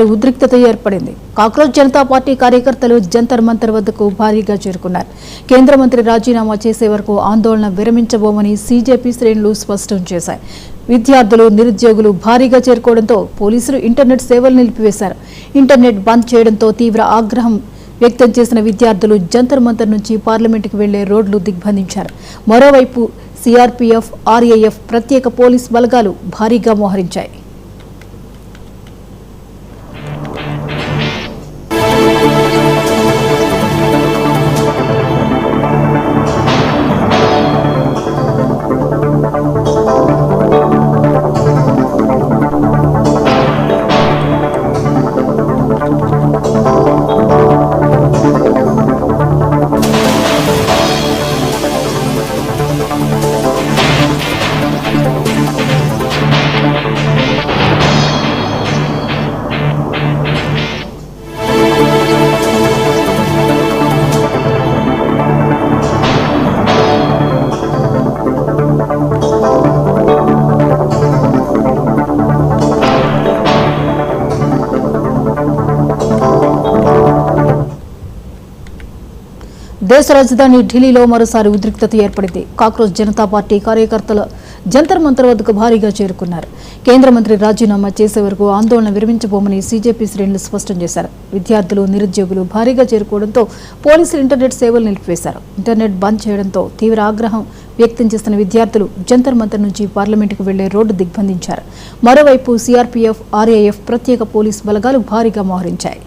ఉద్రిక్తత ఏర్పడింది. Cockroach Janata party కార్యకర్తలు జంతర్ మంతర్ వద్దకు భారీగా చేరుకున్నారు. కేంద్ర మంత్రి రాజీనామా చేసే వరకు ఆందోళన విరమించబోమని సీజేపీ శ్రేణులు స్పష్టం చేశాయి. విద్యార్థులు, నిరుద్యోగులు భారీగా చేరుకోవడంతో పోలీసులు ఇంటర్నెట్ సేవలు నిలిపివేశారు. ఇంటర్నెట్ బంద్ చేయడంతో తీవ్ర ఆగ్రహం వ్యక్తం చేసిన విద్యార్థులు జంతర్ మంతర్ నుంచి పార్లమెంటుకు వెళ్లే రోడ్లు దిగ్బంధించారు. మరోవైపు సీఆర్పీఎఫ్, ఆర్ఏఎఫ్ ప్రత్యేక పోలీస్ బలగాలు భారీగా మోహరించాయి. దేశ రాజధాని ఢిల్లీలో మరోసారి ఉద్రిక్తత ఏర్పడింది. కాక్రోచ్ జనతా పార్టీ కార్యకర్తలు జంతర్ మంతర్ వద్దకు భారీగా చేరుకున్నారు. కేంద్ర మంత్రి రాజీనామా చేసే వరకు ఆందోళన విరమించబోమని సీజేపీ శ్రేణులు స్పష్టం చేశారు. విద్యార్థులు, నిరుద్యోగులు భారీగా చేరుకోవడంతో పోలీసులు ఇంటర్నెట్ సేవలు నిలిపివేశారు. ఇంటర్నెట్ బంద్ చేయడంతో తీవ్ర ఆగ్రహం వ్యక్తం చేస్తున్న విద్యార్థులు జంతర్ మంతర్ నుంచి పార్లమెంటుకు వెళ్లే రోడ్డు దిగ్బంధించారు. మరోవైపు సీఆర్పీఎఫ్, ఆర్ఏఎఫ్ ప్రత్యేక పోలీసు బలగాలు భారీగా మోహరించాయి.